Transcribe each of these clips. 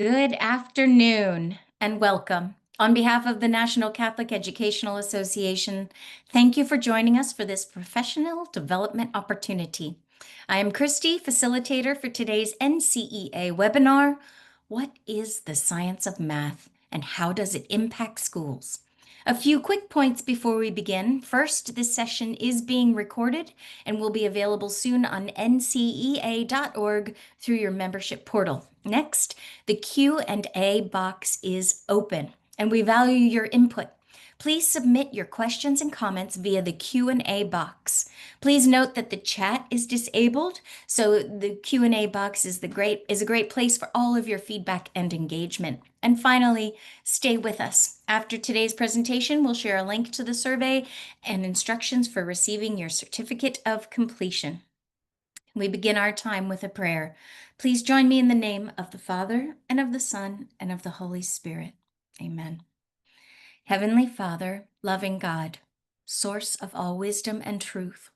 Good afternoon and welcome. On behalf of the National Catholic Educational Association, thank you for joining us for this professional development opportunity. I am Christy, facilitator for today's NCEA webinar, What is the Science of Math and How Does it Impact Schools? A few quick points before we begin. First, this session is being recorded and will be available soon on ncea.org through your membership portal. Next, the Q&A box is open, and we value your input. Please submit your questions and comments via the Q&A box. Please note that the chat is disabled, so the Q&A box is a great place for all of your feedback and engagement. And finally, stay with us. After today's presentation, we'll share a link to the survey and instructions for receiving your certificate of completion. We begin our time with a prayer. Please join me in the name of the Father, and of the Son, and of the Holy Spirit. Amen. Heavenly Father, loving God, source of all wisdom and truth,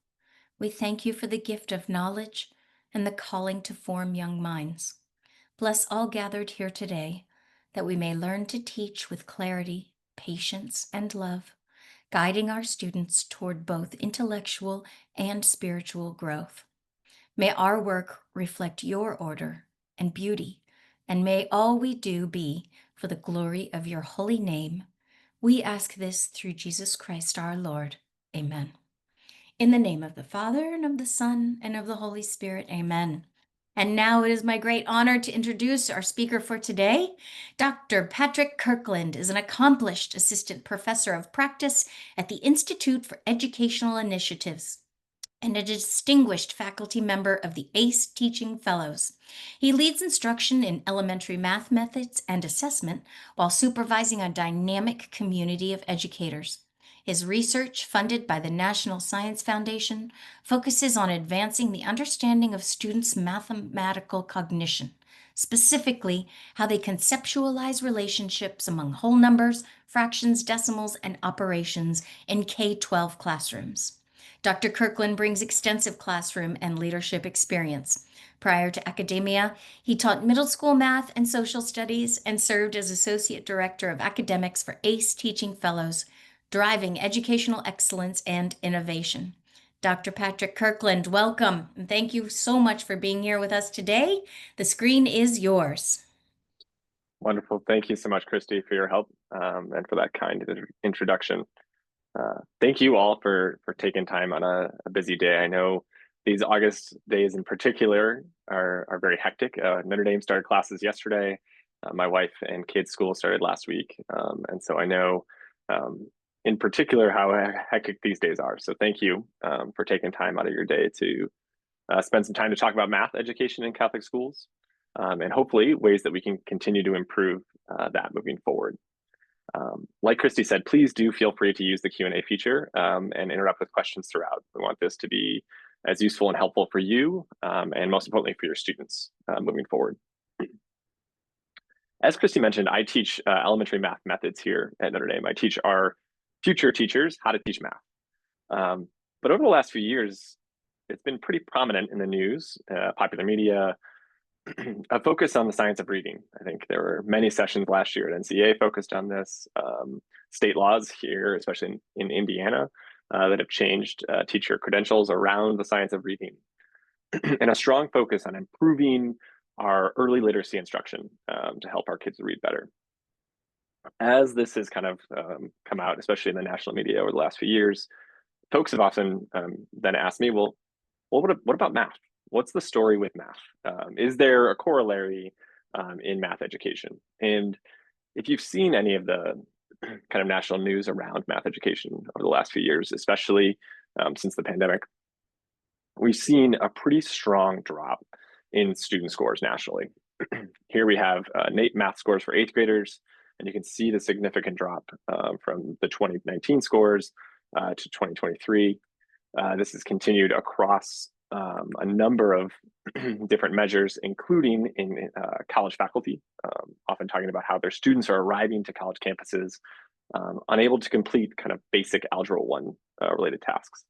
we thank you for the gift of knowledge and the calling to form young minds. Bless all gathered here today, that we may learn to teach with clarity, patience, and love, guiding our students toward both intellectual and spiritual growth. May our work reflect your order and beauty, and may all we do be for the glory of your holy name. We ask this through Jesus Christ our Lord. Amen. In the name of the Father, and of the Son, and of the Holy Spirit. Amen. And now it is my great honor to introduce our speaker for today. Dr. Patrick Kirkland is an accomplished assistant professor of practice at the Institute for Educational Initiatives and a distinguished faculty member of the ACE Teaching Fellows. He leads instruction in elementary math methods and assessment while supervising a dynamic community of educators. His research, funded by the National Science Foundation, focuses on advancing the understanding of students' mathematical cognition, specifically how they conceptualize relationships among whole numbers, fractions, decimals, and operations in K-12 classrooms. Dr. Kirkland brings extensive classroom and leadership experience. Prior to academia, he taught middle school math and social studies and served as Associate Director of Academics for ACE Teaching Fellows, driving educational excellence and innovation. Dr. Patrick Kirkland, welcome, and thank you so much for being here with us today. The screen is yours. Wonderful. Thank you so much, Christy, for your help and for that kind introduction. Thank you all for taking time on a busy day. I know these August days in particular are very hectic. Notre Dame started classes yesterday. My wife and kids' school started last week. And so I know in particular how hectic these days are. So thank you for taking time out of your day to spend some time to talk about math education in Catholic schools and hopefully ways that we can continue to improve that moving forward. Like Christy said, please do feel free to use the Q&A feature and interrupt with questions throughout. We want this to be as useful and helpful for you and most importantly for your students moving forward. As Christy mentioned, I teach elementary math methods here at Notre Dame. I teach our future teachers how to teach math. But over the last few years, it's been pretty prominent in the news, popular media, a focus on the science of reading. I think there were many sessions last year at NCEA focused on this. State laws here, especially in Indiana, that have changed teacher credentials around the science of reading, and a strong focus on improving our early literacy instruction to help our kids read better. As this has kind of come out, especially in the national media over the last few years, folks have often then asked me, well, what about math? What's the story with math? Is there a corollary in math education? And if you've seen any of the kind of national news around math education over the last few years, especially since the pandemic, we've seen a pretty strong drop in student scores nationally. Here we have NAEP math scores for 8th graders, and you can see the significant drop from the 2019 scores to 2023. This has continued across a number of different measures, including in college faculty, often talking about how their students are arriving to college campuses unable to complete kind of basic Algebra 1 related tasks.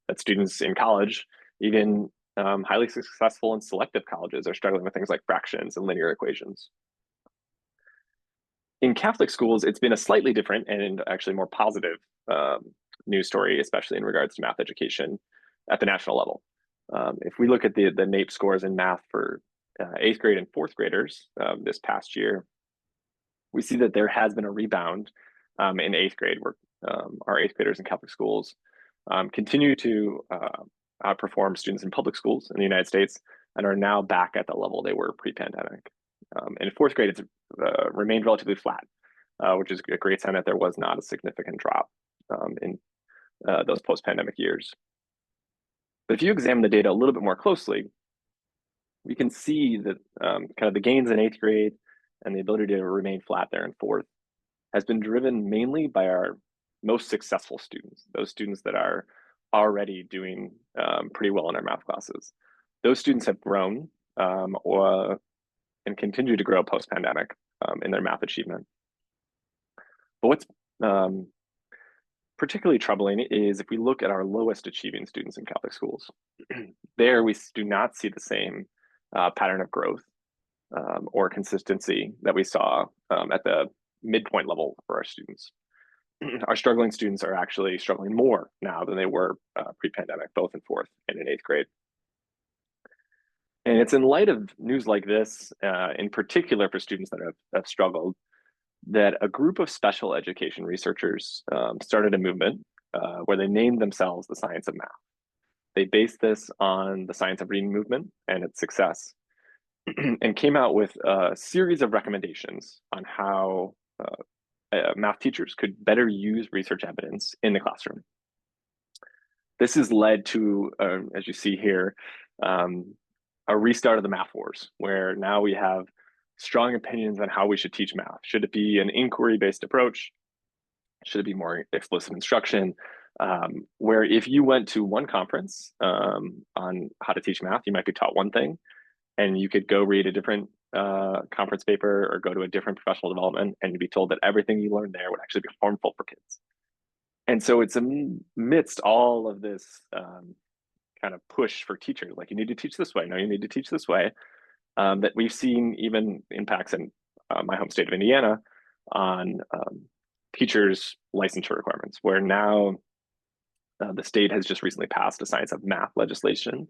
That students in college, even highly successful in selective colleges, are struggling with things like fractions and linear equations. In Catholic schools, it's been a slightly different and actually more positive news story, especially in regards to math education at the national level. If we look at the NAEP scores in math for 8th grade and 4th graders this past year, we see that there has been a rebound in 8th grade, where our 8th graders in Catholic schools continue to outperform students in public schools in the United States and are now back at the level they were pre-pandemic. In 4th grade, it's remained relatively flat, which is a great sign that there was not a significant drop in those post-pandemic years. But if you examine the data a little bit more closely, we can see that kind of the gains in 8th grade and the ability to remain flat there in 4th has been driven mainly by our most successful students, those students that are already doing pretty well in their math classes. Those students have grown and continue to grow post-pandemic in their math achievement. But what's particularly troubling is if we look at our lowest achieving students in Catholic schools. There we do not see the same pattern of growth or consistency that we saw at the midpoint level for our students. Our struggling students are actually struggling more now than they were pre-pandemic, both in 4th and in 8th grade. And it's in light of news like this, in particular for students that have struggled, that a group of special education researchers started a movement where they named themselves the Science of Math. They based this on the science of reading movement and its success, and came out with a series of recommendations on how math teachers could better use research evidence in the classroom. This has led to, as you see here, a restart of the math wars, where now we have strong opinions on how we should teach math. Should it be an inquiry-based approach? Should it be more explicit instruction? Where if you went to one conference on how to teach math, you might be taught one thing, and you could go read a different conference paper or go to a different professional development, and you'd be told that everything you learned there would actually be harmful for kids. And so it's amidst all of this kind of push for teachers, like you need to teach this way, no, you need to teach this way, that we've seen even impacts in my home state of Indiana on teachers' licensure requirements, where now the state has just recently passed a science of math legislation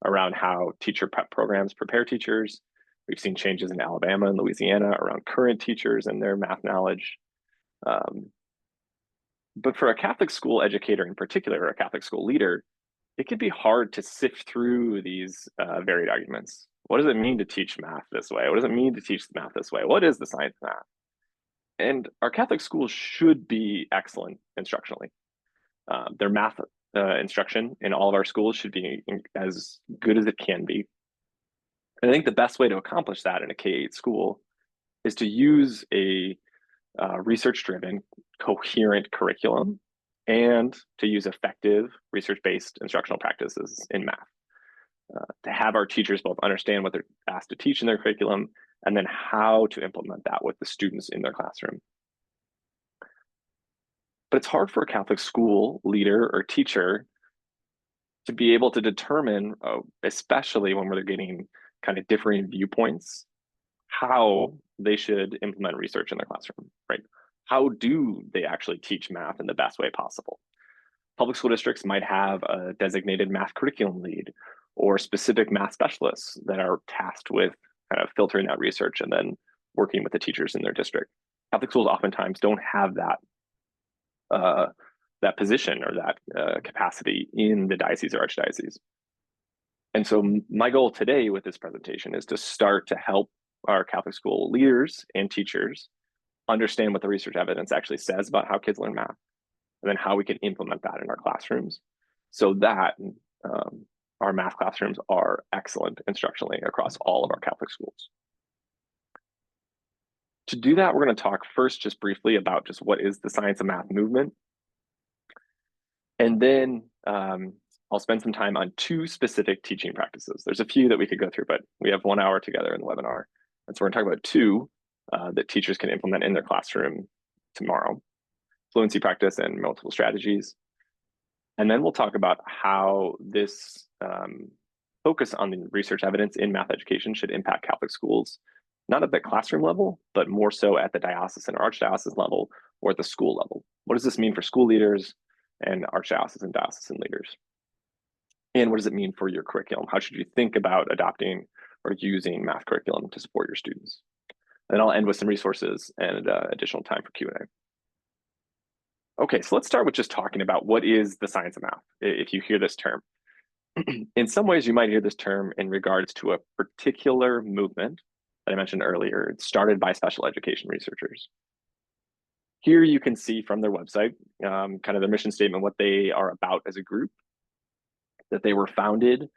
around how teacher prep programs prepare teachers. We've seen changes in Alabama and Louisiana around current teachers and their math knowledge. But for a Catholic school educator in particular, or a Catholic school leader, it can be hard to sift through these varied arguments. What does it mean to teach math this way? What does it mean to teach math this way? What is the science of math? And our Catholic schools should be excellent instructionally. Their math instruction in all of our schools should be as good as it can be. And I think the best way to accomplish that in a K-8 school is to use a research-driven, coherent curriculum and to use effective research-based instructional practices in math. To have our teachers both understand what they're asked to teach in their curriculum and then how to implement that with the students in their classroom. But it's hard for a Catholic school leader or teacher to be able to determine, especially when we're getting kind of differing viewpoints, how they should implement research in their classroom, right? How do they actually teach math in the best way possible? Public school districts might have a designated math curriculum lead or specific math specialists that are tasked with kind of filtering that research and then working with the teachers in their district. Catholic schools oftentimes don't have that position or that capacity in the diocese or archdiocese. And so my goal today with this presentation is to start to help our Catholic school leaders and teachers understand what the research evidence actually says about how kids learn math, and then how we can implement that in our classrooms so that our math classrooms are excellent instructionally across all of our Catholic schools. To do that, we're going to talk first just briefly about just what is the Science of Math movement. And then I'll spend some time on two specific teaching practices. There's a few that we could go through, but we have 1 hour together in the webinar. And so we're going to talk about two that teachers can implement in their classroom tomorrow: fluency practice and multiple strategies. And then we'll talk about how this focus on the research evidence in math education should impact Catholic schools not at the classroom level, but more so at the diocesan or archdiocesan level or at the school level. What does this mean for school leaders and archdiocesan and diocesan leaders? And what does it mean for your curriculum? How should you think about adopting or using math curriculum to support your students? And I'll end with some resources and additional time for Q&A. Okay, so let's start with just talking about what is the science of math, if you hear this term. In some ways, you might hear this term in regards to a particular movement that I mentioned earlier. It's started by special education researchers. Here you can see from their website, kind of their mission statement, what they are about as a group, that they were founded,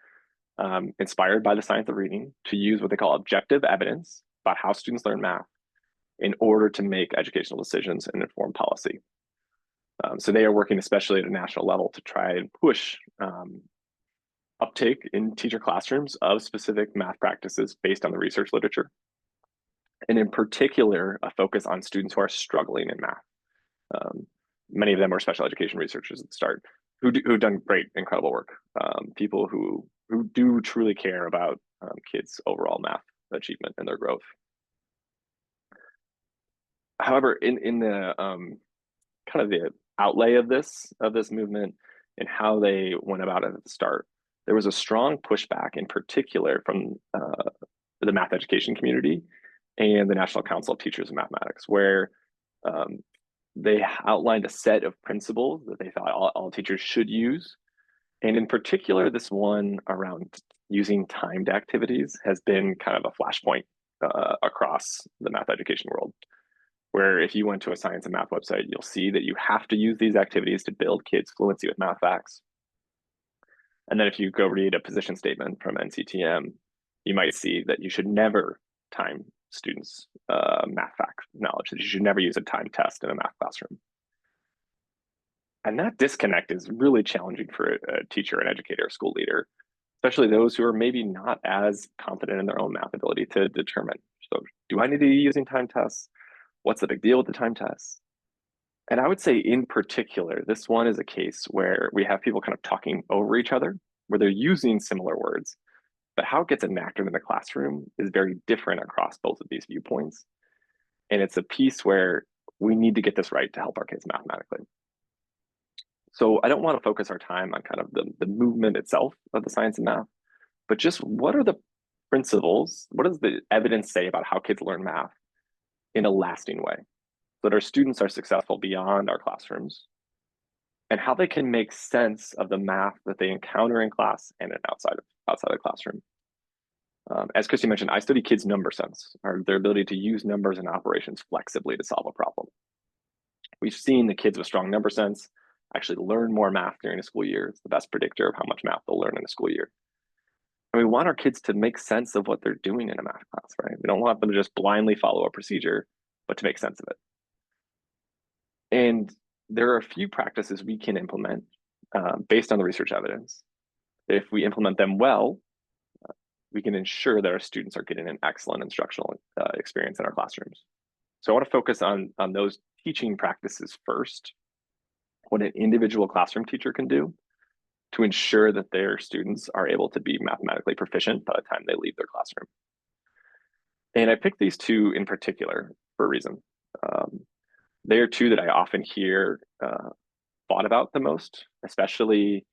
inspired by the science of reading, to use what they call objective evidence about how students learn math in order to make educational decisions and inform policy. So they are working especially at a national level to try and push uptake in teacher classrooms of specific math practices based on the research literature. And in particular, a focus on students who are struggling in math. Many of them are special education researchers at the start who've done great, incredible work. People who do truly care about kids' overall math achievement and their growth. However, in the kind of the outlay of this movement and how they went about it at the start, there was a strong pushback, in particular from the math education community and the National Council of Teachers of Mathematics, where they outlined a set of principles that they thought all teachers should use. And in particular, this one around using timed activities has been kind of a flashpoint across the math education world, where if you went to a science and math website, you'll see that you have to use these activities to build kids' fluency with math facts. And then if you go read a position statement from NCTM, you might see that you should never time students' math fact knowledge, that you should never use a timed test in a math classroom. And that disconnect is really challenging for a teacher, an educator, a school leader, especially those who are maybe not as confident in their own math ability to determine, so do I need to be using time tests? What's the big deal with the time tests? And I would say in particular, this one is a case where we have people kind of talking over each other, where they're using similar words, but how it gets enacted in the classroom is very different across both of these viewpoints. And it's a piece where we need to get this right to help our kids mathematically. So I don't want to focus our time on kind of the movement itself of the science of math, but just what are the principles? What does the evidence say about how kids learn math in a lasting way, so that our students are successful beyond our classrooms, and how they can make sense of the math that they encounter in class and outside the classroom. As Christy mentioned, I study kids' number sense, or their ability to use numbers and operations flexibly to solve a problem. We've seen the kids with strong number sense actually learn more math during a school year. It's the best predictor of how much math they'll learn in a school year. And we want our kids to make sense of what they're doing in a math class, right? We don't want them to just blindly follow a procedure, but to make sense of it. And there are a few practices we can implement based on the research evidence. If we implement them well, we can ensure that our students are getting an excellent instructional experience in our classrooms. So I want to focus on those teaching practices first, what an individual classroom teacher can do to ensure that their students are able to be mathematically proficient by the time they leave their classroom. And I picked these two in particular for a reason. They are two that I often hear thought about the most, especially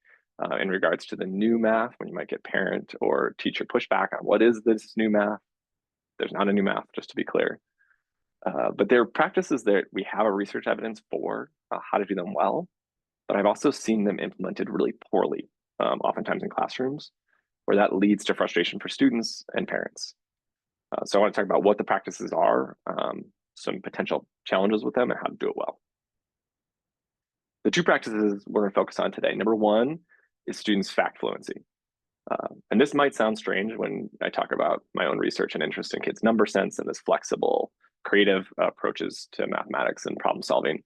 in regards to the new math, when you might get parent or teacher pushback on what is this new math. There's not a new math, just to be clear. But there are practices that we have a research evidence for how to do them well, but I've also seen them implemented really poorly, oftentimes in classrooms, where that leads to frustration for students and parents. So I want to talk about what the practices are, some potential challenges with them, and how to do it well. The two practices we're going to focus on today. Number one is students' fact fluency. And this might sound strange when I talk about my own research and interest in kids' number sense and this flexible, creative approaches to mathematics and problem solving.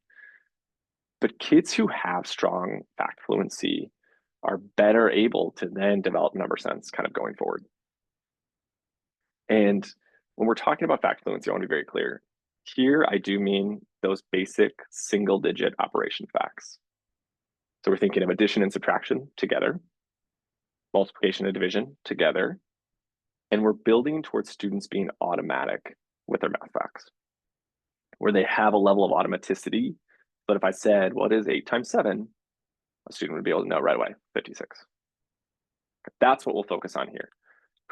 But kids who have strong fact fluency are better able to then develop number sense kind of going forward. And when we're talking about fact fluency, I want to be very clear. Here, I do mean those basic single-digit operation facts. So we're thinking of addition and subtraction together, multiplication and division together, and we're building towards students being automatic with their math facts, where they have a level of automaticity. But if I said, what is 8 times 7? A student would be able to know right away, 56. That's what we'll focus on here.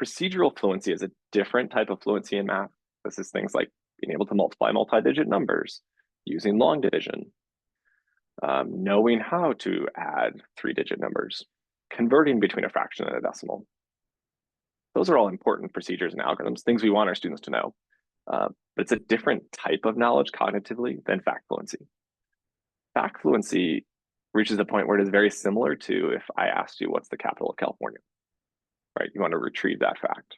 Procedural fluency is a different type of fluency in math. This is things like being able to multiply multi-digit numbers, using long division, knowing how to add 3-digit numbers, converting between a fraction and a decimal. Those are all important procedures and algorithms, things we want our students to know. But it's a different type of knowledge cognitively than fact fluency. Fact fluency reaches a point where it is very similar to if I asked you what's the capital of California, right? You want to retrieve that fact.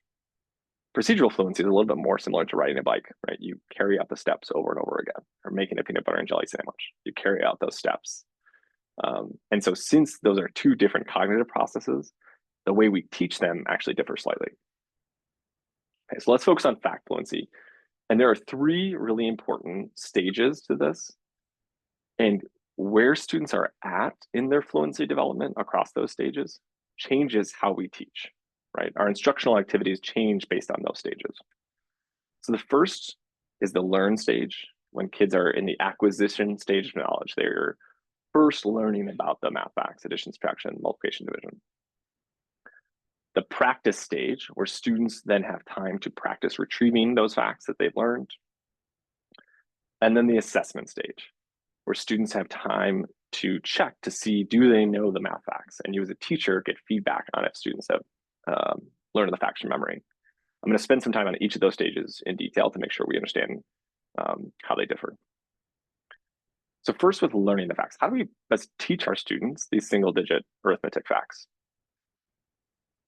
Procedural fluency is a little bit more similar to riding a bike, right? You carry out the steps over and over again, or making a peanut butter and jelly sandwich. You carry out those steps. And so since those are two different cognitive processes, the way we teach them actually differs slightly. Okay, so let's focus on fact fluency. And there are 3 really important stages to this. And where students are at in their fluency development across those stages changes how we teach, right? Our instructional activities change based on those stages. So the first is the learn stage, when kids are in the acquisition stage of knowledge. They're first learning about the math facts, addition, subtraction, multiplication, division. The practice stage, where students then have time to practice retrieving those facts that they've learned. And then the assessment stage, where students have time to check to see, do they know the math facts? And you as a teacher get feedback on if students have learned the facts from memory. I'm going to spend some time on each of those stages in detail to make sure we understand how they differ. So first, with learning the facts, how do we best teach our students these single-digit arithmetic facts?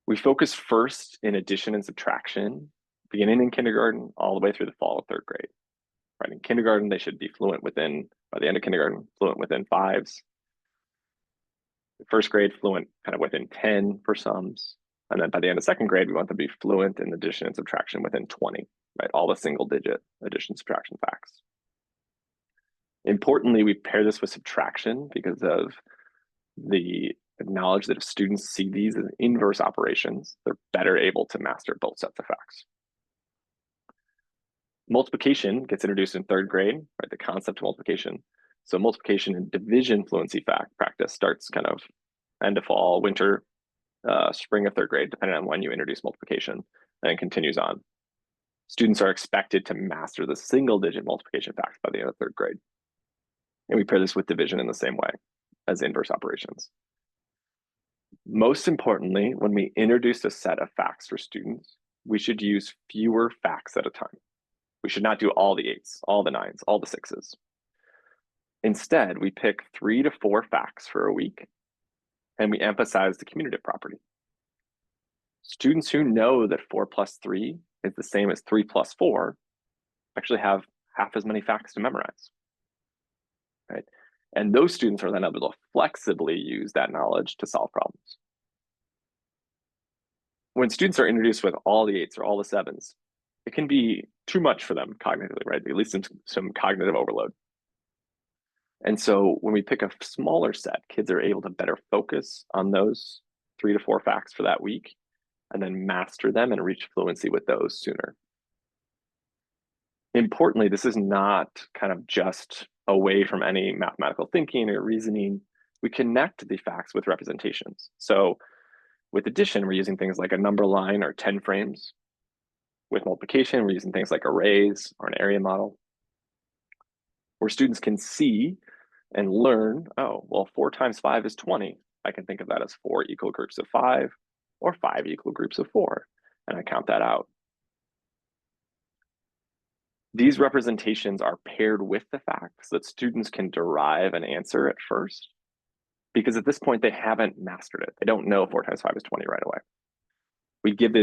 We focus first in addition and subtraction, beginning in kindergarten all the way through the fall of 3rd grade. Right, in kindergarten, they should be fluent within, by the end of kindergarten, fluent within 5s. 1st grade, fluent kind of within 10 for sums. And then by the end of 2nd grade, we want them to be fluent in addition and subtraction within 20, right? All the single-digit addition, subtraction facts. Importantly, we pair this with subtraction because of the knowledge that if students see these as inverse operations, they're better able to master both sets of facts. Multiplication gets introduced in 3rd grade, right? The concept of multiplication. So multiplication and division fluency practice starts kind of end of fall, winter, spring of 3rd grade, depending on when you introduce multiplication, and it continues on. Students are expected to master the single-digit multiplication facts by the end of 3rd grade. And we pair this with division in the same way as inverse operations. Most importantly, when we introduce a set of facts for students, we should use fewer facts at a time. We should not do all the 8s, all the 9s, all the 6s. Instead, we pick 3 to 4 facts for a week, and we emphasize the commutative property. Students who know that 4 plus 3 is the same as 3 plus 4 actually have half as many facts to memorize, right? And those students are then able to flexibly use that knowledge to solve problems. When students are introduced with all the 8s or all the 7s, it can be too much for them cognitively, right? At least some cognitive overload. And so when we pick a smaller set, kids are able to better focus on those 3 to 4 facts for that week, and then master them and reach fluency with those sooner. Importantly, this is not kind of just away from any mathematical thinking or reasoning. We connect the facts with representations. So with addition, we're using things like a number line or 10 frames. With multiplication, we're using things like arrays or an area model, where students can see and learn, oh, well, 4 times 5 is 20. I can think of that as 4 equal groups of 5 or 5 equal groups of 4, and I count that out. These representations are paired with the facts so that students can derive an answer at first, because at this point, they haven't mastered it. They don't know 4 times 5 is 20 right away. We give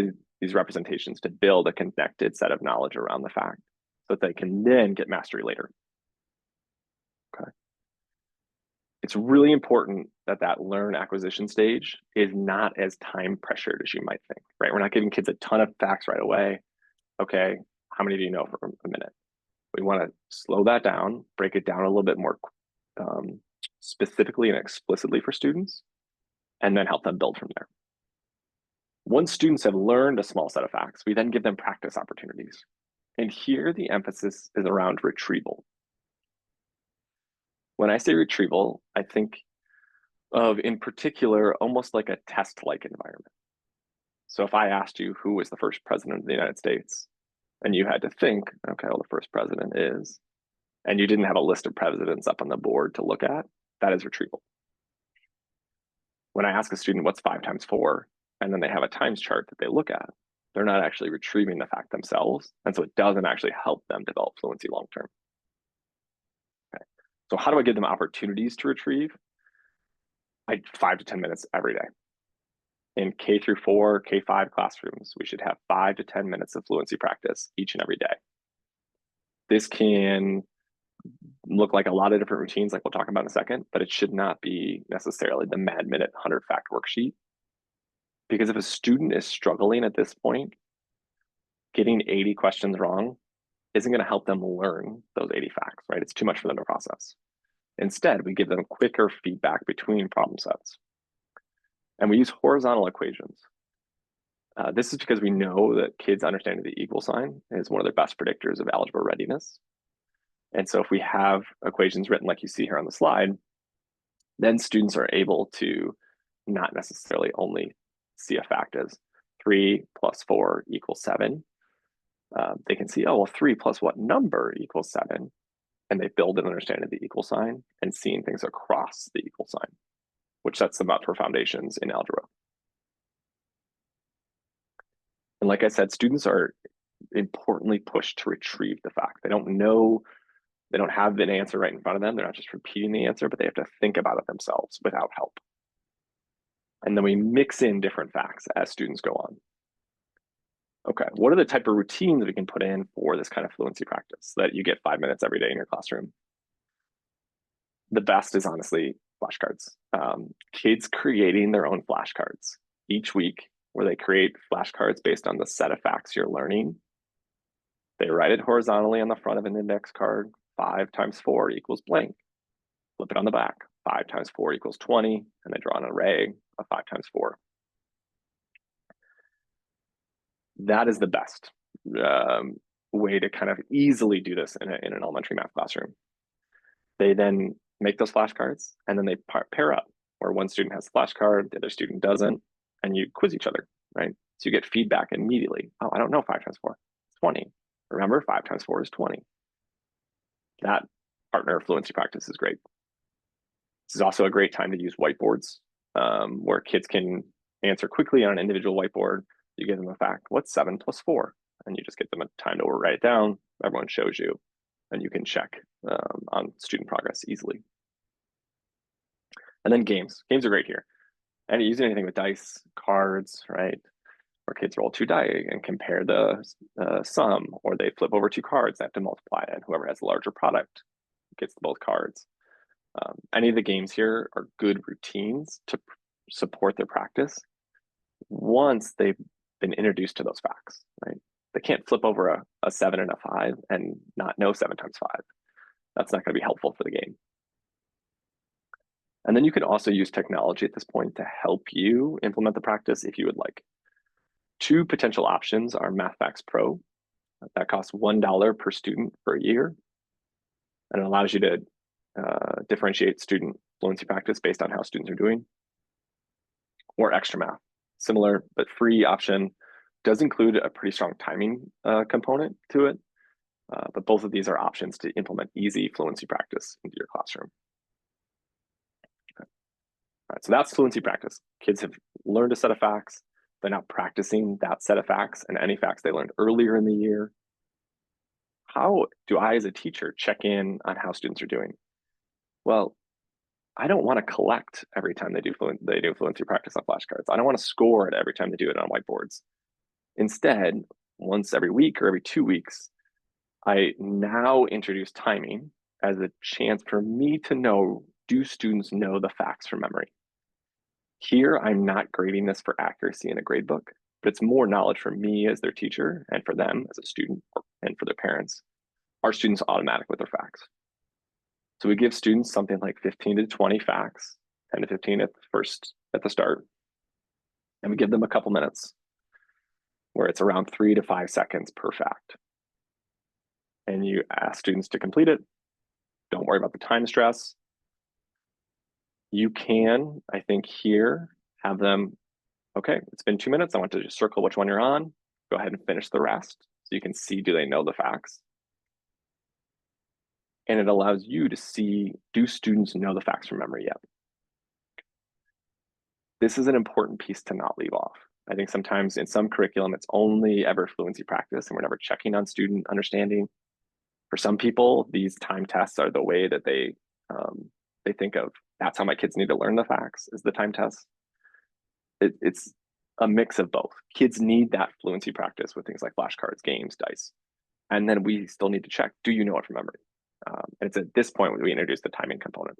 these representations to build a connected set of knowledge around the fact so that they can then get mastery later. Okay. It's really important that that learn acquisition stage is not as time pressured as you might think, right? We're not giving kids a ton of facts right away. Okay, how many do you know for a minute? We want to slow that down, break it down a little bit more specifically and explicitly for students, and then help them build from there. Once students have learned a small set of facts, we then give them practice opportunities. And here the emphasis is around retrieval. When I say retrieval, I think of, in particular, almost like a test-like environment. So if I asked you who was the first president of the United States, and you had to think, okay, well, the first president is, and you didn't have a list of presidents up on the board to look at, that is retrieval. When I ask a student what's 5 times 4, and then they have a times chart that they look at, they're not actually retrieving the fact themselves, and so it doesn't actually help them develop fluency long term. Okay. So how do I give them opportunities to retrieve? 5 to 10 minutes every day. In K through 4, K5 classrooms, we should have 5 to 10 minutes of fluency practice each and every day. This can look like a lot of different routines, like we'll talk about in a second, but it should not be necessarily the Mad Minute 100 fact worksheet. Because if a student is struggling at this point, getting 80 questions wrong isn't going to help them learn those 80 facts, right? It's too much for them to process. Instead, we give them quicker feedback between problem sets. And we use horizontal equations. This is because we know that kids understanding the equal sign is one of their best predictors of algebra readiness. And so if we have equations written like you see here on the slide, then students are able to not necessarily only see a fact as 3 plus 4 equals 7. They can see, oh, well, 3 plus what number equals 7? And they build an understanding of the equal sign and seeing things across the equal sign, which sets them up for foundations in algebra. And like I said, students are importantly pushed to retrieve the fact. They don't know, they don't have an answer right in front of them. They're not just repeating the answer, but they have to think about it themselves without help. And then we mix in different facts as students go on. Okay, what are the type of routines we can put in for this kind of fluency practice so that you get 5 minutes every day in your classroom? The best is honestly flashcards. Kids creating their own flashcards each week, where they create flashcards based on the set of facts you're learning. They write it horizontally on the front of an index card. 5 times 4 equals blank. Flip it on the back. 5 times 4 equals 20, and they draw an array of 5 times 4. That is the best way to kind of easily do this in an elementary math classroom. They then make those flashcards, and then they pair up, where one student has a flashcard, the other student doesn't, and you quiz each other, right? So you get feedback immediately. Oh, I don't know 5 times 4. It's 20. Remember, 5 times 4 is 20. That partner fluency practice is great. This is also a great time to use whiteboards, where kids can answer quickly on an individual whiteboard. You give them a fact, what's 7 plus 4? And you just get them a time to write it down. Everyone shows you, and you can check on student progress easily. And then games. Games are great here. And using anything with dice, cards, right? Where kids roll 2 die and compare the sum, or they flip over 2 cards, they have to multiply it, and whoever has the larger product gets both cards. Any of the games here are good routines to support their practice once they've been introduced to those facts, right? They can't flip over a 7 and a 5 and not know 7 times 5. That's not going to be helpful for the game. And then you can also use technology at this point to help you implement the practice if you would like. 2 potential options are MathFacts Pro. That costs $1 per student for a year, and it allows you to differentiate student fluency practice based on how students are doing. Or Extra Math, similar but free option, does include a pretty strong timing component to it, but both of these are options to implement easy fluency practice into your classroom. Okay. All right, so that's fluency practice. Kids have learned a set of facts. They're now practicing that set of facts and any facts they learned earlier in the year. How do I, as a teacher, check in on how students are doing? Well, I don't want to collect every time they do fluency practice on flashcards. I don't want to score it every time they do it on whiteboards. Instead, once every week or every 2 weeks, I now introduce timing as a chance for me to know, do students know the facts from memory? Here, I'm not grading this for accuracy in a grade book, but it's more knowledge for me as their teacher and for them as a student and for their parents. Are students automatic with their facts? So we give students something like 15 to 20 facts, 10 to 15 at the start, and we give them a couple minutes where it's around 3 to 5 seconds per fact. and you ask students to complete it. Don't worry about the time stress. You can, I think here, have them, okay, it's been 2 minutes. I want to just circle which one you're on. Go ahead and finish the rest so you can see, do they know the facts? And it allows you to see, do students know the facts from memory yet? This is an important piece to not leave off. I think sometimes in some curriculum, it's only ever fluency practice and we're never checking on student understanding. For some people, these time tests are the way that they think of, that's how my kids need to learn the facts, is the time test. It's a mix of both. Kids need that fluency practice with things like flashcards, games, dice. And then we still need to check, do you know it from memory? And it's at this point when we introduce the timing component.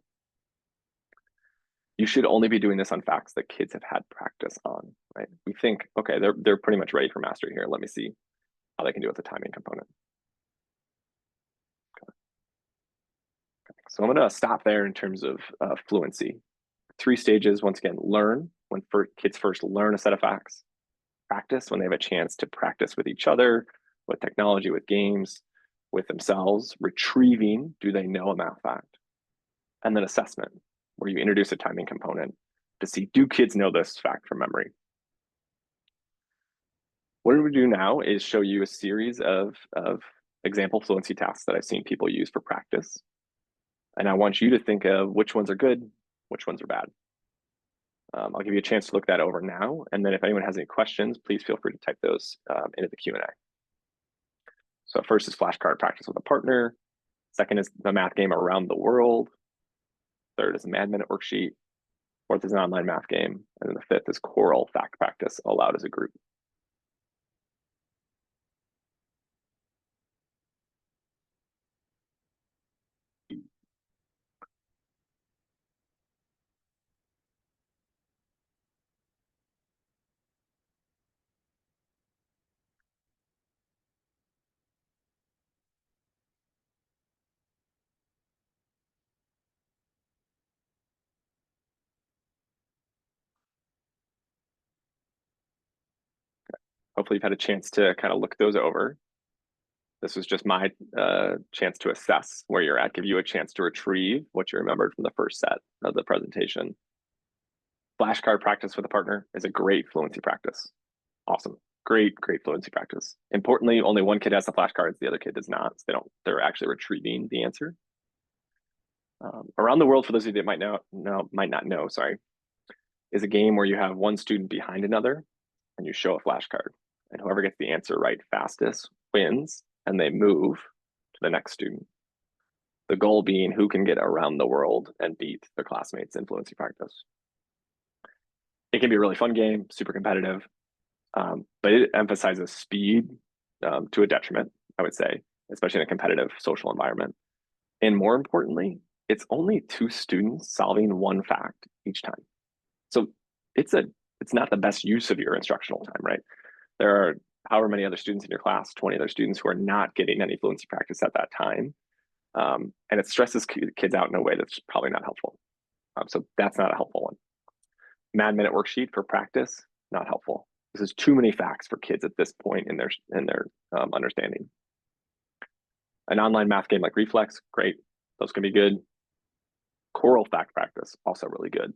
You should only be doing this on facts that kids have had practice on, right? We think, okay, they're pretty much ready for mastery here. Let me see how they can do with the timing component. Okay. So I'm going to stop there in terms of fluency. 3 stages, once again, learn, when kids first learn a set of facts. Practice, when they have a chance to practice with each other, with technology, with games, with themselves. Retrieving, do they know a math fact? And then assessment, where you introduce a timing component to see, do kids know this fact from memory? What we do now is show you a series of example fluency tasks that I've seen people use for practice. And I want you to think of which ones are good, which ones are bad. I'll give you a chance to look that over now. And then if anyone has any questions, please feel free to type those into the Q&A. So first is flashcard practice with a partner. Second is the math game around the world. Third is a Mad Minute worksheet. Fourth is an online math game. And then the fifth is choral fact practice aloud as a group. Hopefully you've had a chance to kind of look those over. This was just my chance to assess where you're at, give you a chance to retrieve what you remembered from the first set of the presentation. Flashcard practice with a partner is a great fluency practice. Awesome. Great fluency practice. Importantly, only one kid has the flashcards, the other kid does not. So they're actually retrieving the answer. Around the World, for those of you that might not know, is a game where you have one student behind another and you show a flashcard. And whoever gets the answer right fastest wins, and they move to the next student. The goal being who can get around the world and beat their classmates in fluency practice. It can be a really fun game, super competitive, but it emphasizes speed to a detriment, I would say, especially in a competitive social environment. And more importantly, it's only 2 students solving one fact each time. So it's not the best use of your instructional time, right? There are however many other students in your class, 20 other students who are not getting any fluency practice at that time. And it stresses kids out in a way that's probably not helpful. So that's not a helpful one. Mad Minute worksheet for practice, not helpful. This is too many facts for kids at this point in their understanding. An online math game like Reflex, great. Those can be good. Choral fact practice, also really good.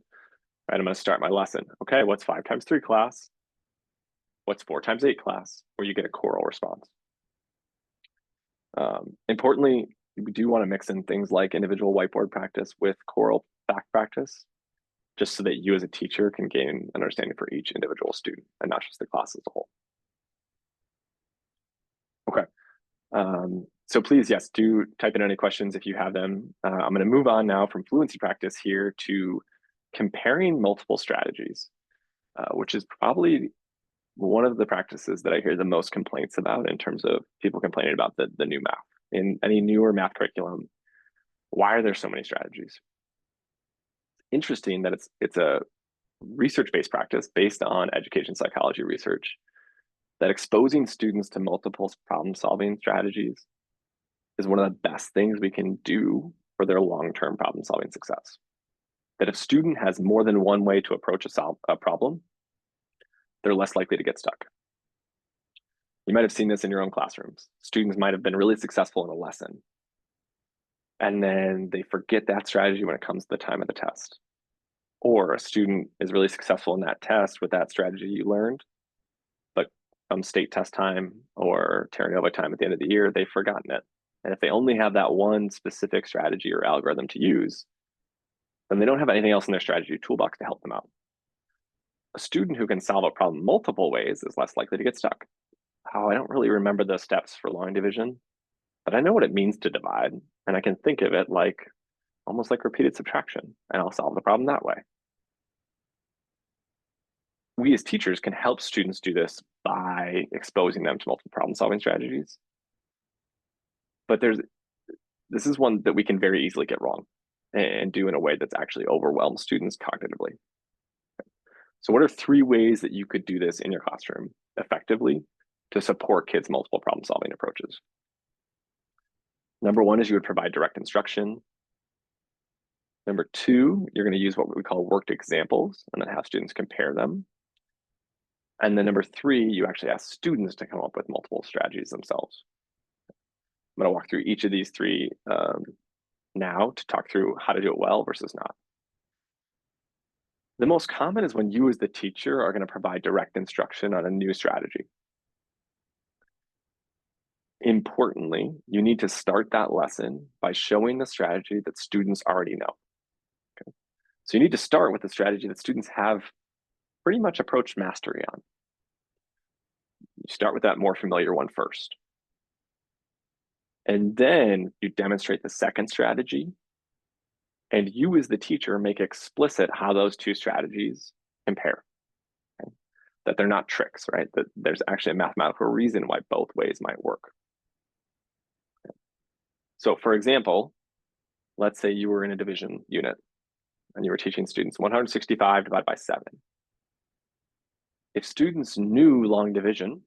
All right, I'm going to start my lesson. Okay, what's 5 times 3 class? What's 4 times 8 class? Where you get a choral response. Importantly, we do want to mix in things like individual whiteboard practice with choral fact practice, just so that you as a teacher can gain an understanding for each individual student and not just the class as a whole. Okay, so please, yes, do type in any questions if you have them. I'm going to move on now from fluency practice here to comparing multiple strategies, which is probably one of the practices that I hear the most complaints about in terms of people complaining about the new math. In any newer math curriculum, why are there so many strategies? Interesting that it's a research-based practice based on education psychology research that exposing students to multiple problem-solving strategies is one of the best things we can do for their long-term problem-solving success. That if a student has more than one way to approach a problem, they're less likely to get stuck. You might have seen this in your own classrooms. Students might have been really successful in a lesson, and then they forget that strategy when it comes to the time of the test. Or a student is really successful in that test with that strategy you learned, but come state test time or Terranova time at the end of the year, they've forgotten it. And if they only have that one specific strategy or algorithm to use, then they don't have anything else in their strategy toolbox to help them out. A student who can solve a problem multiple ways is less likely to get stuck. Oh, I don't really remember the steps for long division, but I know what it means to divide, and I can think of it like almost like repeated subtraction, and I'll solve the problem that way. We as teachers can help students do this by exposing them to multiple problem solving strategies. But this is one that we can very easily get wrong and do in a way that's actually overwhelms students cognitively. So what are 3 ways that you could do this in your classroom effectively to support kids' multiple problem solving approaches? Number 1 is you would provide direct instruction. Number 2, you're going to use what we call worked examples and then have students compare them. And then number 3, you actually ask students to come up with multiple strategies themselves. I'm going to walk through each of these 3 now to talk through how to do it well versus not. The most common is when you as the teacher are going to provide direct instruction on a new strategy. Importantly, you need to start that lesson by showing the strategy that students already know. Okay? So you need to start with the strategy that students have pretty much approached mastery on. You start with that more familiar one first. And then you demonstrate the second strategy. And you as the teacher make explicit how those 2 strategies compare. Okay? That they're not tricks, right? That there's actually a mathematical reason why both ways might work. Okay? So for example, let's say you were in a division unit and you were teaching students 165 divided by 7. If students knew long division,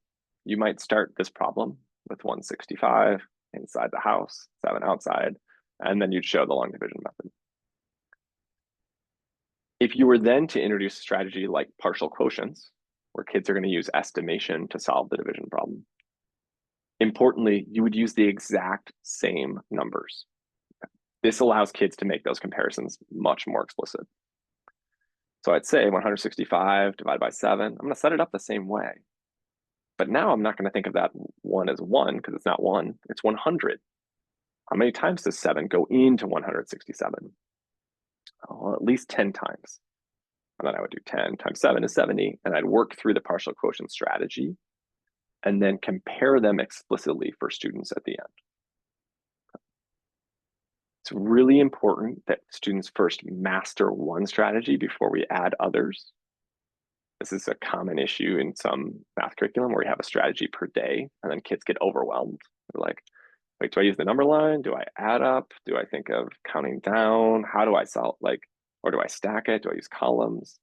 you might start this problem with 165 inside the house, 7 outside, and then you'd show the long division method. If you were then to introduce a strategy like partial quotients, where kids are going to use estimation to solve the division problem, importantly, you would use the exact same numbers. This allows kids to make those comparisons much more explicit. So I'd say 165 divided by 7, I'm going to set it up the same way. But now I'm not going to think of that 1 as 1 because it's not 1, it's 100. How many times does 7 go into 167? Oh, at least 10 times. And then I would do 10 times 7 is 70, and I'd work through the partial quotient strategy and then compare them explicitly for students at the end. It's really important that students first master one strategy before we add others. This is a common issue in some math curriculum where you have a strategy per day, and then kids get overwhelmed. They're like, wait, do I use the number line? Do I add up? Do I think of counting down? How do I solve, or do I stack it? Do I use columns?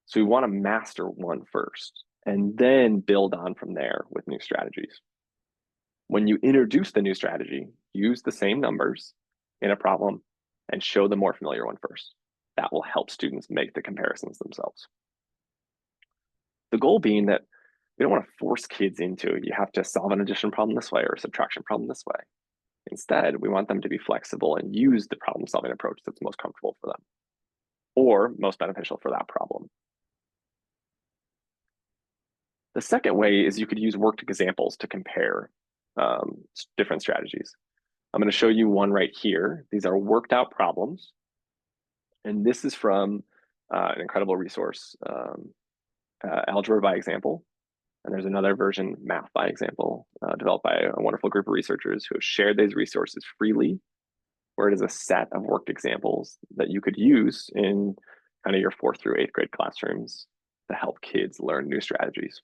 So we want to master one first and then build on from there with new strategies. When you introduce the new strategy, use the same numbers in a problem and show the more familiar one first. That will help students make the comparisons themselves. The goal being that we don't want to force kids into, you have to solve an addition problem this way or a subtraction problem this way. Instead, we want them to be flexible and use the problem solving approach that's most comfortable for them or most beneficial for that problem. The second way is you could use worked examples to compare different strategies. I'm going to show you one right here. These are worked out problems. And this is from an incredible resource, Algebra by Example. And there's another version, Math by Example, developed by a wonderful group of researchers who have shared these resources freely, where it is a set of worked examples that you could use in kind of your 4th through 8th grade classrooms to help kids learn new strategies.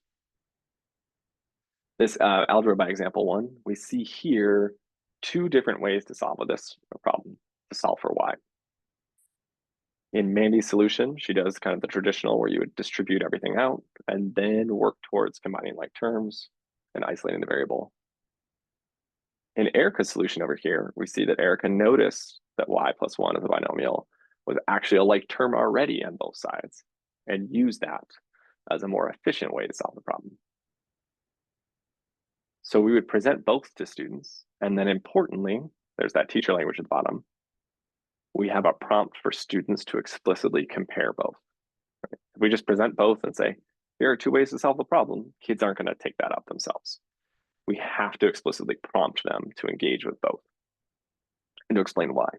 This Algebra by Example 1, we see here 2 different ways to solve this problem, to solve for y. In Mandy's solution, she does kind of the traditional where you would distribute everything out and then work towards combining like terms and isolating the variable. In Erica's solution over here, we see that Erica noticed that y plus 1 as a binomial was actually a like term already on both sides and used that as a more efficient way to solve the problem. So we would present both to students, and then importantly, there's that teacher language at the bottom. We have a prompt for students to explicitly compare both. Right? If we just present both and say, here are two ways to solve the problem, kids aren't going to take that up themselves. We have to explicitly prompt them to engage with both and to explain why.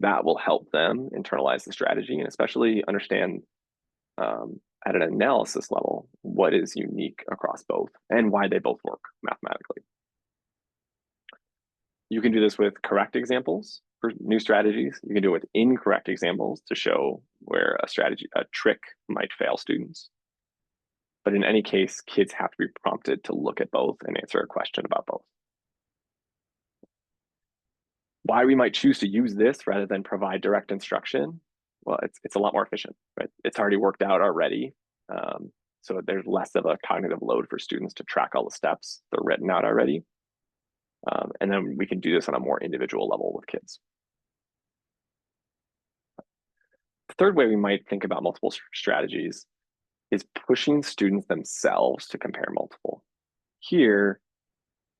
That will help them internalize the strategy and especially understand at an analysis level what is unique across both and why they both work mathematically. You can do this with correct examples for new strategies. You can do it with incorrect examples to show where a trick might fail students. But in any case, kids have to be prompted to look at both and answer a question about both. Why we might choose to use this rather than provide direct instruction, well, it's a lot more efficient, right? It's already worked out already. So there's less of a cognitive load for students to track all the steps. They're written out already. And then we can do this on a more individual level with kids. The third way we might think about multiple strategies is pushing students themselves to compare multiple. Here,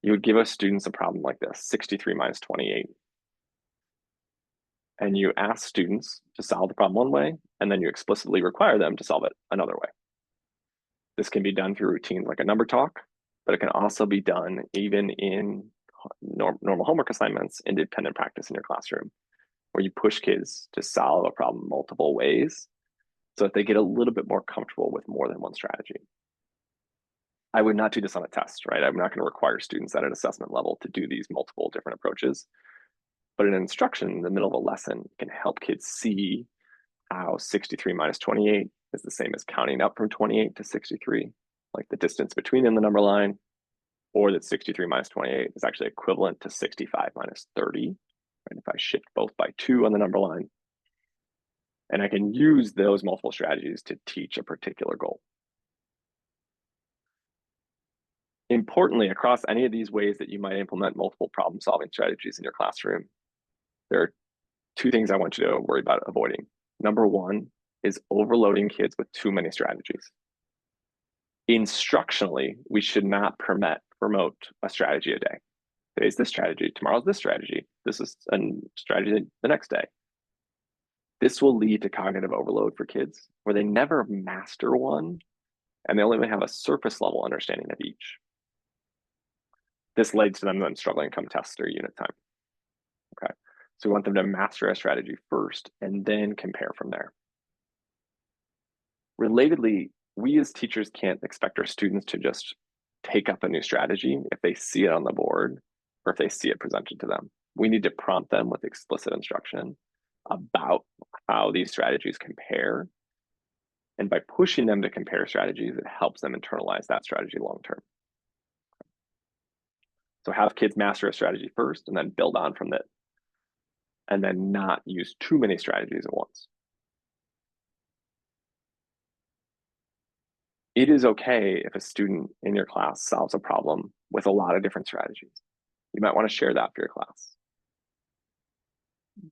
you would give us students a problem like this, 63 minus 28. And you ask students to solve the problem one way, and then you explicitly require them to solve it another way. This can be done through routines like a number talk, but it can also be done even in normal homework assignments, independent practice in your classroom, where you push kids to solve a problem multiple ways so that they get a little bit more comfortable with more than one strategy. I would not do this on a test, right? I'm not going to require students at an assessment level to do these multiple different approaches. But an instruction in the middle of a lesson can help kids see how 63 minus 28 is the same as counting up from 28 to 63, like the distance between in the number line, or that 63 minus 28 is actually equivalent to 65 minus 30. Right? If I shift both by 2 on the number line, and I can use those multiple strategies to teach a particular goal. Importantly, across any of these ways that you might implement multiple problem-solving strategies in your classroom, there are two things I want you to worry about avoiding. Number one is overloading kids with too many strategies. Instructionally, we should not promote a strategy a day. Today's this strategy, tomorrow's this strategy, this is a strategy the next day. This will lead to cognitive overload for kids where they never master one and they only have a surface level understanding of each. This leads to them struggling come test or unit time. Okay, so we want them to master a strategy first and then compare from there. Relatedly, we as teachers can't expect our students to just take up a new strategy if they see it on the board or if they see it presented to them. We need to prompt them with explicit instruction about how these strategies compare. And by pushing them to compare strategies, it helps them internalize that strategy long term. So have kids master a strategy first and then build on from it. And then not use too many strategies at once. It is okay if a student in your class solves a problem with a lot of different strategies. You might want to share that for your class.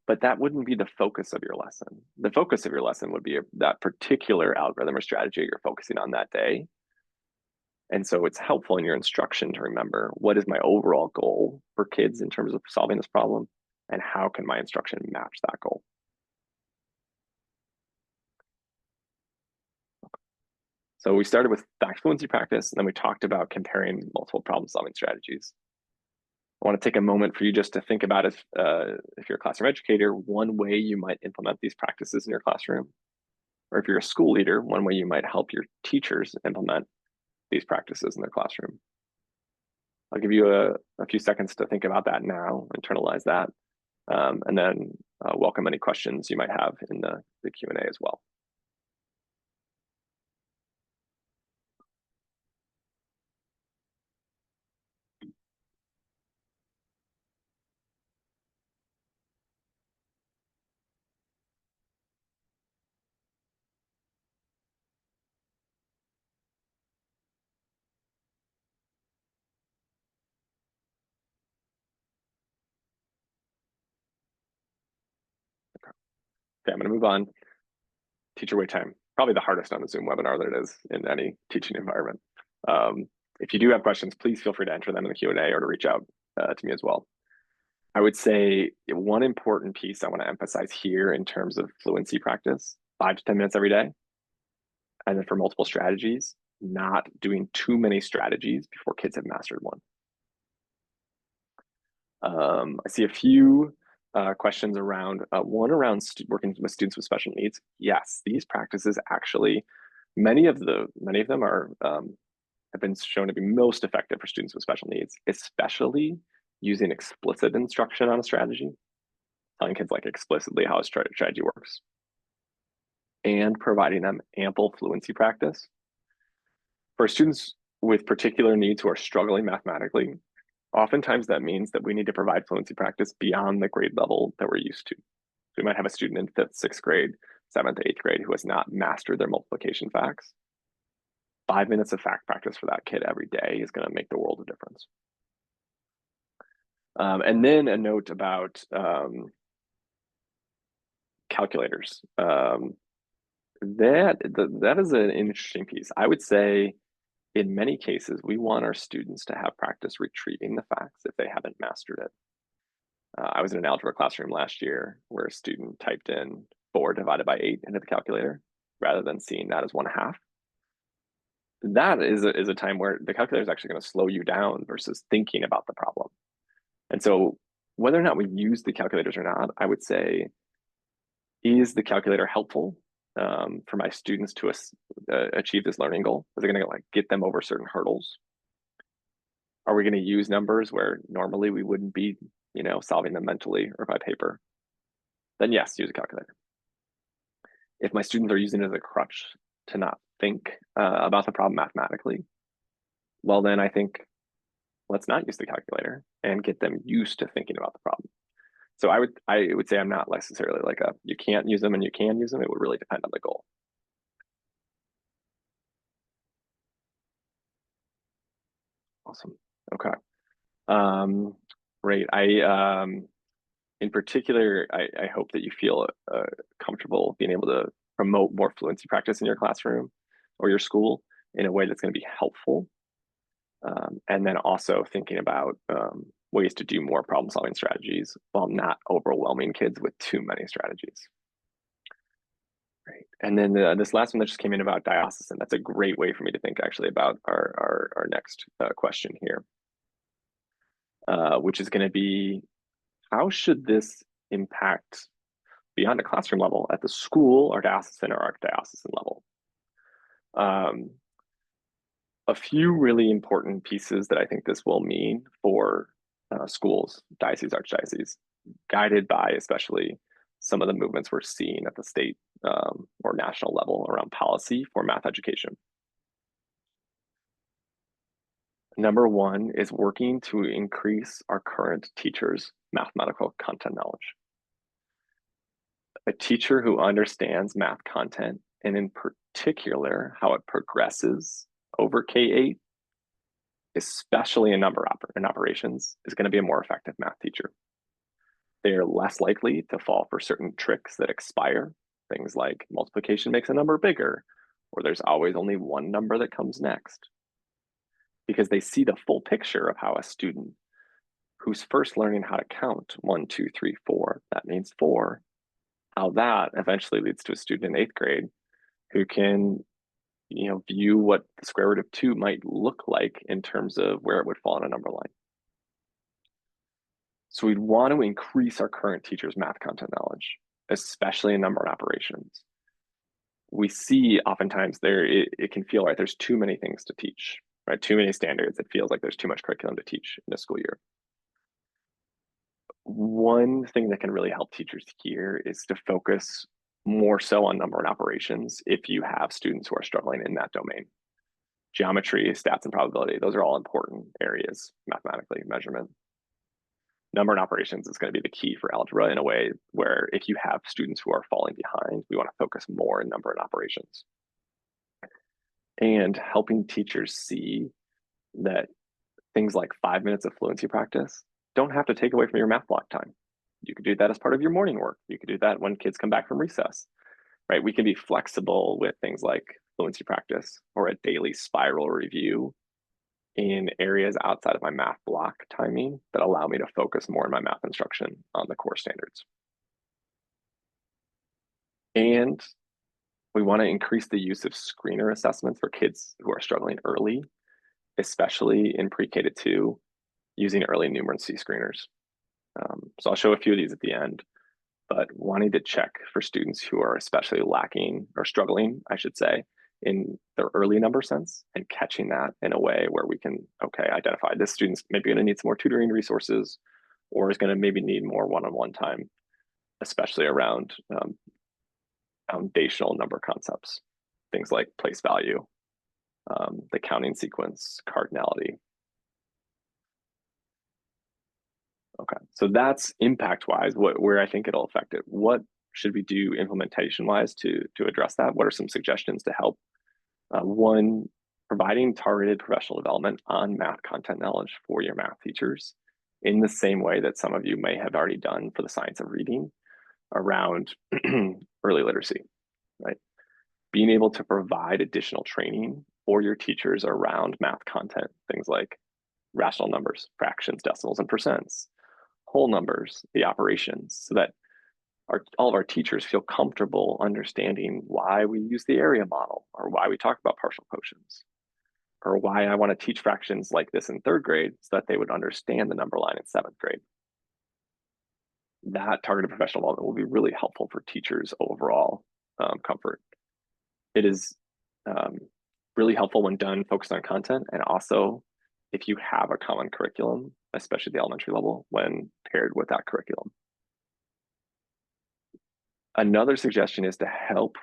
But that wouldn't be the focus of your lesson. The focus of your lesson would be that particular algorithm or strategy you're focusing on that day. And so it's helpful in your instruction to remember what is my overall goal for kids in terms of solving this problem, and how can my instruction match that goal? So we started with fact fluency practice, and then we talked about comparing multiple problem-solving strategies. I want to take a moment for you just to think about if you're a classroom educator, one way you might implement these practices in your classroom, or if you're a school leader, one way you might help your teachers implement these practices in their classroom. I'll give you a few seconds to think about that now, internalize that, and then welcome any questions you might have in the Q&A as well. Okay, I'm going to move on. Teacher wait time, probably the hardest on a Zoom webinar that it is in any teaching environment. If you do have questions, please feel free to enter them in the Q&A or to reach out to me as well. I would say one important piece I want to emphasize here in terms of fluency practice, 5 to 10 minutes every day. And then for multiple strategies, not doing too many strategies before kids have mastered one. I see a few questions around, one around working with students with special needs. Yes, these practices actually, many of them are have been shown to be most effective for students with special needs, especially using explicit instruction on a strategy, telling kids like explicitly how a strategy works, and providing them ample fluency practice. For students with particular needs who are struggling mathematically, oftentimes that means that we need to provide fluency practice beyond the grade level that we're used to. So we might have a student in 5th, 6th grade, 7th, 8th grade who has not mastered their multiplication facts. 5 minutes of fact practice for that kid every day is going to make the world of difference. And then a note about calculators. That is an interesting piece. I would say in many cases, we want our students to have practice retrieving the facts if they haven't mastered it. I was in an algebra classroom last year where a student typed in 4 divided by 8 into the calculator rather than seeing that as 1/2. That is a time where the calculator is actually going to slow you down versus thinking about the problem. And so whether or not we use the calculators or not, I would say, is the calculator helpful for my students to achieve this learning goal? Is it going to like get them over certain hurdles? Are we going to use numbers where normally we wouldn't be, solving them mentally or by paper? Then yes, use a calculator. If my students are using it as a crutch to not think about the problem mathematically, well, then I think let's not use the calculator and get them used to thinking about the problem. So I would say I'm not necessarily like you can't use them and you can use them. It would really depend on the goal. Awesome. Okay. Great. In particular, I hope that you feel comfortable being able to promote more fluency practice in your classroom or your school in a way that's going to be helpful. And then also thinking about ways to do more problem solving strategies while not overwhelming kids with too many strategies. Right. And then this last one that just came in about diocesan, that's a great way for me to think actually about our next question here, which is going to be, how should this impact beyond a classroom level at the school or diocesan or archdiocesan level? A few really important pieces that I think this will mean for schools, dioceses, archdioceses, guided by especially some of the movements we're seeing at the state or national level around policy for math education. Number one is working to increase our current teachers' mathematical content knowledge. A teacher who understands math content, and in particular, how it progresses over K-8, especially in operations, is going to be a more effective math teacher. They are less likely to fall for certain tricks that expire, things like multiplication makes a number bigger, or there's always only one number that comes next, because they see the full picture of how a student who's first learning how to count 1, 2, 3, 4, that means 4, how that eventually leads to a student in 8th grade who can view what the square root of 2 might look like in terms of where it would fall on a number line. So we'd want to increase our current teachers' math content knowledge, especially in number and operations. We see oftentimes it can feel like there's too many things to teach, right? Too many standards. It feels like there's too much curriculum to teach in a school year. One thing that can really help teachers here is to focus more so on number and operations if you have students who are struggling in that domain. Geometry, stats, and probability, those are all important areas mathematically, measurement. Number and operations is going to be the key for algebra in a way where if you have students who are falling behind, we want to focus more in number and operations. And helping teachers see that things like 5 minutes of fluency practice don't have to take away from your math block time. You could do that as part of your morning work. You could do that when kids come back from recess, right? We can be flexible with things like fluency practice or a daily spiral review in areas outside of my math block timing that allow me to focus more in my math instruction on the core standards. And we want to increase the use of screener assessments for kids who are struggling early, especially in pre-K to 2, using early numeracy screeners. So I'll show a few of these at the end, but wanting to check for students who are especially lacking or struggling, I should say, in their early number sense and catching that in a way where we can, okay, identify this student's maybe going to need some more tutoring resources or is going to maybe need more one-on-one time, especially around foundational number concepts, things like place value, the counting sequence, cardinality. Okay, so that's impact-wise, where I think it'll affect it. What should we do implementation-wise to address that? What are some suggestions to help? One, providing targeted professional development on math content knowledge for your math teachers in the same way that some of you may have already done for the science of reading around early literacy, right? Being able to provide additional training for your teachers around math content, things like rational numbers, fractions, decimals, and percents, whole numbers, the operations, so that all of our teachers feel comfortable understanding why we use the area model or why we talk about partial quotients or why I want to teach fractions like this in 3rd grade so that they would understand the number line in 7th grade. That targeted professional development will be really helpful for teachers' overall comfort. It is really helpful when done focused on content, and also if you have a common curriculum, especially the elementary level, when paired with that curriculum. Another suggestion is to help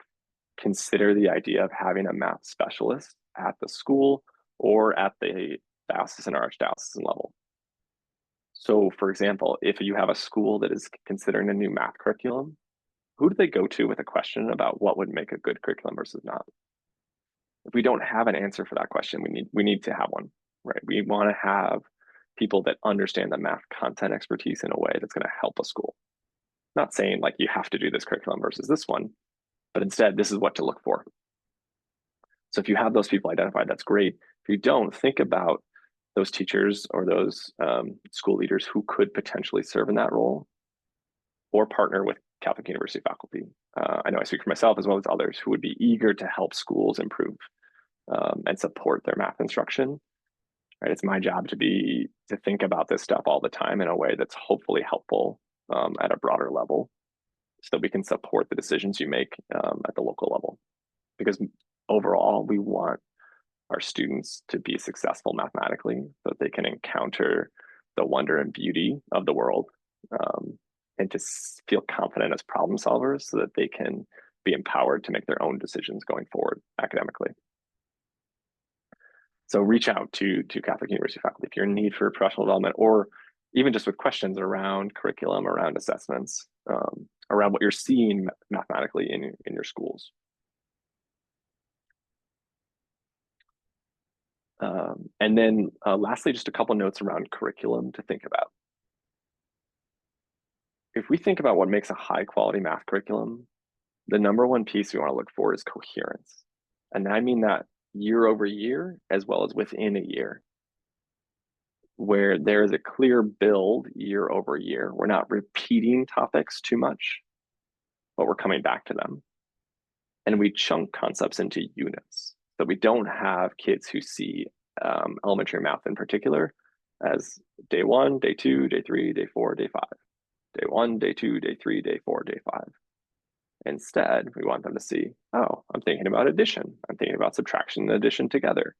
consider the idea of having a math specialist at the school or at the diocesan or archdiocesan level. So for example, if you have a school that is considering a new math curriculum, who do they go to with a question about what would make a good curriculum versus not? If we don't have an answer for that question, we need to have one, right? We want to have people that understand the math content expertise in a way that's going to help a school. Not saying like you have to do this curriculum versus this one, but instead this is what to look for. So if you have those people identified, that's great. If you don't, think about those teachers or those school leaders who could potentially serve in that role or partner with Catholic University faculty. I know I speak for myself as well as others who would be eager to help schools improve and support their math instruction. Right, it's my job to think about this stuff all the time in a way that's hopefully helpful at a broader level, so that we can support the decisions you make at the local level. Because overall, we want our students to be successful mathematically, so that they can encounter the wonder and beauty of the world, and to feel confident as problem solvers, so that they can be empowered to make their own decisions going forward academically. So reach out to Catholic University faculty if you're in need for professional development, or even just with questions around curriculum, around assessments, around what you're seeing mathematically in your schools. And then lastly, just a couple notes around curriculum to think about. If we think about what makes a high quality math curriculum, the number one piece we want to look for is coherence. And I mean that year over year, as well as within a year, where there is a clear build year over year. We're not repeating topics too much, but we're coming back to them. And we chunk concepts into units. So we don't have kids who see elementary math in particular as day 1, day 2, day 3, day 4, day 5. Day 1, day 2, day 3, day 4, day 5. Instead, we want them to see, oh, I'm thinking about addition. I'm thinking about subtraction and addition together.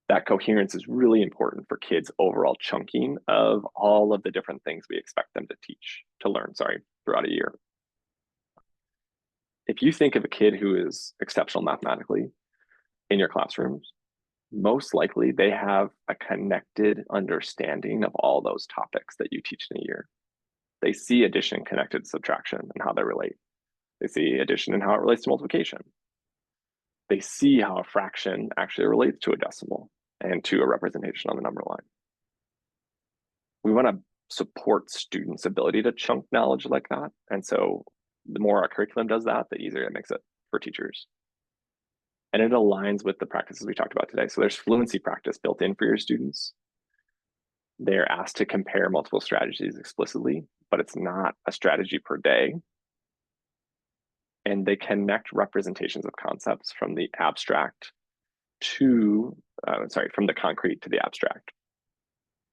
That coherence is really important for kids' overall chunking of all of the different things we expect them to learn, throughout a year. If you think of a kid who is exceptional mathematically in your classrooms, most likely they have a connected understanding of all those topics that you teach in a year. They see addition connected to subtraction and how they relate. They see addition and how it relates to multiplication. They see how a fraction actually relates to a decimal and to a representation on the number line. We want to support students' ability to chunk knowledge like that. And so the more our curriculum does that, the easier it makes it for teachers. and it aligns with the practices we talked about today. So there's fluency practice built in for your students. They're asked to compare multiple strategies explicitly, but it's not a strategy per day. And they connect representations of concepts from the abstract to, from the concrete to the abstract.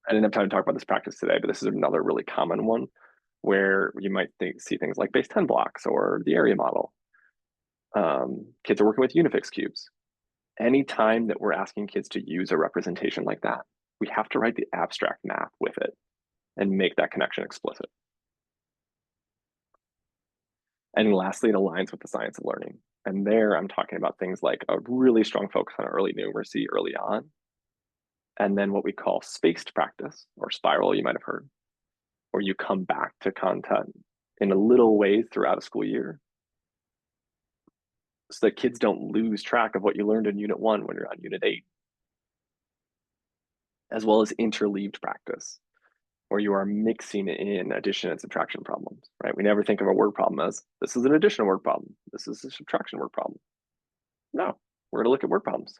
I didn't have time to talk about this practice today, but this is another really common one where you might see things like base 10 blocks or the area model. Kids are working with Unifix cubes. Anytime that we're asking kids to use a representation like that, we have to write the abstract math with it and make that connection explicit. And lastly, it aligns with the science of learning. And there I'm talking about things like a really strong focus on early numeracy early on. And then what we call spaced practice or spiral, you might have heard, where you come back to content in a little ways throughout a school year so that kids don't lose track of what you learned in unit 1 when you're on unit 8, as well as interleaved practice, where you are mixing in addition and subtraction problems, right? We never think of a word problem as this is an addition word problem, this is a subtraction word problem. No, we're gonna look at word problems.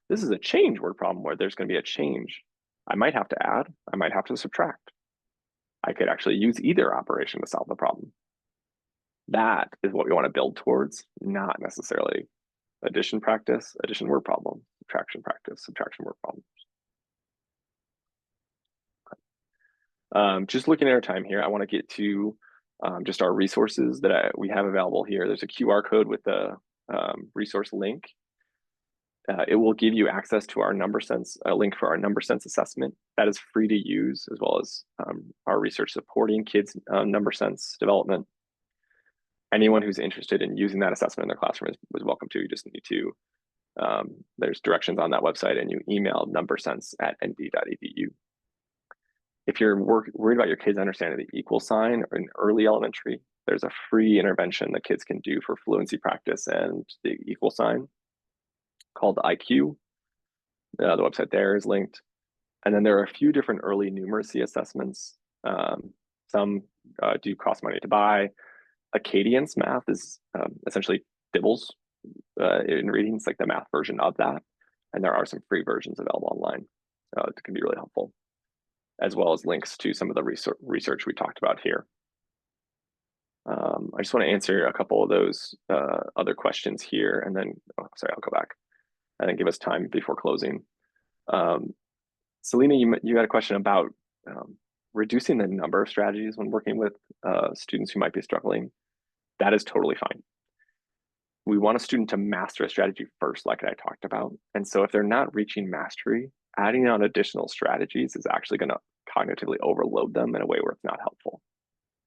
This is a change word problem where there's gonna be a change. I might have to add, I might have to subtract. I could actually use either operation to solve the problem. That is what we want to build towards, not necessarily addition practice, addition word problem, subtraction practice, subtraction word problem. Just looking at our time here, I want to get to just our resources that we have available here. There's a QR code with the resource link. It will give you access to our NumberSense, a link for our NumberSense assessment. That is free to use, as well as our research supporting kids' NumberSense development. Anyone who's interested in using that assessment in their classroom is welcome to. You just need to, there's directions on that website, and you email numbersense@nd.edu. If you're worried about your kids understanding the equal sign in early elementary, there's a free intervention that kids can do for fluency practice and the equal sign called IQ. The website there is linked. And then there are a few different early numeracy assessments. Some do cost money to buy. Acadience math is essentially Dibbles in reading. It's like the math version of that. And there are some free versions available online that can be really helpful, as well as links to some of the research we talked about here. I just want to answer a couple of those other questions here, and then, I'll go back and then give us time before closing. Selena, you had a question about reducing the number of strategies when working with students who might be struggling. That is totally fine. We want a student to master a strategy first, like I talked about. And so if they're not reaching mastery, adding on additional strategies is actually going to cognitively overload them in a way where it's not helpful.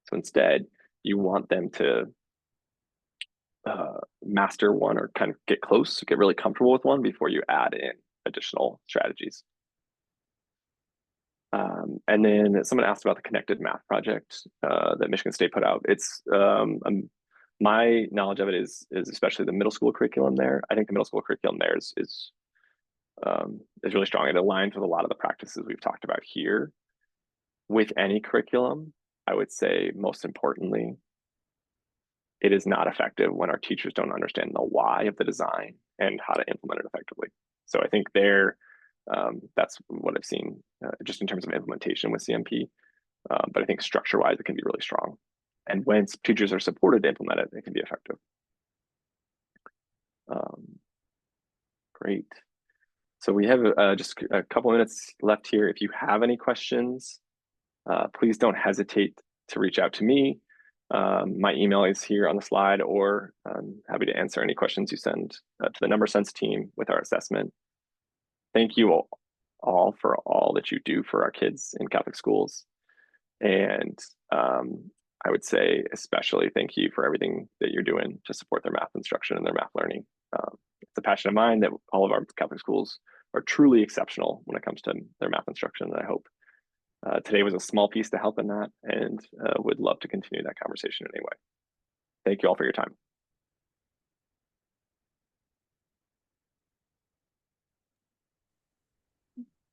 So instead, you want them to master one or kind of get close, get really comfortable with one before you add in additional strategies. And then someone asked about the Connected Math project that Michigan State put out. It's my knowledge of it is especially the middle school curriculum there. I think the middle school curriculum there is really strong. It aligns with a lot of the practices we've talked about here. With any curriculum, I would say most importantly, it is not effective when our teachers don't understand the why of the design and how to implement it effectively. So I think that's what I've seen just in terms of implementation with CMP. But I think structure-wise, it can be really strong. And when teachers are supported to implement it, it can be effective. Great. So we have just a couple minutes left here. If you have any questions, please don't hesitate to reach out to me. My email is here on the slide, or I'm happy to answer any questions you send to the NumberSense team with our assessment. Thank you all for all that you do for our kids in Catholic schools. And I would say especially thank you for everything that you're doing to support their math instruction and their math learning. It's a passion of mine that all of our Catholic schools are truly exceptional when it comes to their math instruction. And I hope today was a small piece to help in that, and would love to continue that conversation anyway. Thank you all for your time.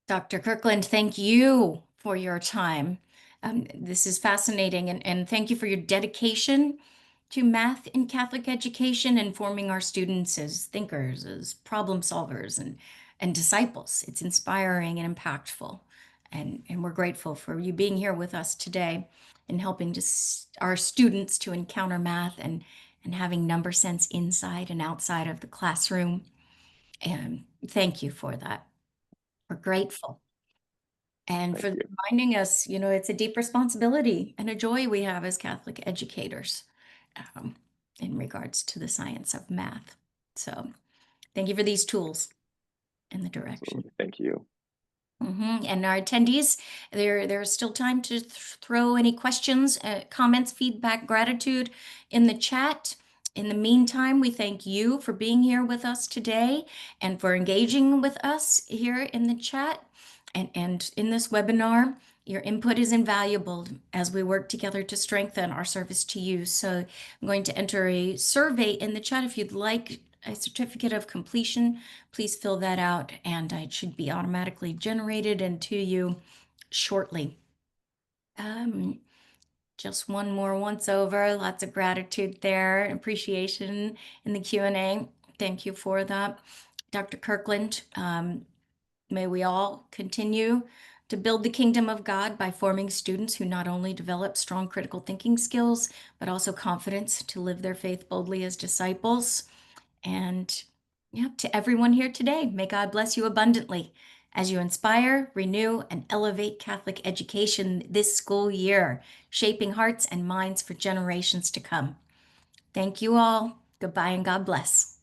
Dr. Kirkland, thank you for your time. This is fascinating, and thank you for your dedication to math in Catholic education and forming our students as thinkers, as problem solvers, and disciples. It's inspiring and impactful. And we're grateful for you being here with us today and helping our students to encounter math and having number sense inside and outside of the classroom. And thank you for that. We're grateful. And Thank for you. reminding us, it's a deep responsibility and a joy we have as Catholic educators um, in regards to the science of math. So thank you for these tools and the direction. Absolutely. Thank you. And our attendees, there's still time to throw any questions, comments, feedback, gratitude in the chat. In the meantime, we thank you for being here with us today and for engaging with us here in the chat and in this webinar. Your input is invaluable as we work together to strengthen our service to you. So I'm going to enter a survey in the chat. If you'd like a certificate of completion, please fill that out and it should be automatically generated and to you shortly. Just one more once over. Lots of gratitude there, appreciation in the Q&A. Thank you for that. Dr. Kirkland, may we all continue to build the kingdom of God by forming students who not only develop strong critical thinking skills, but also confidence to live their faith boldly as disciples. And to everyone here today, may God bless you abundantly as you inspire, renew, and elevate Catholic education this school year, shaping hearts and minds for generations to come. Thank you all. Goodbye and God bless.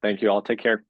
Thank you all. Take care.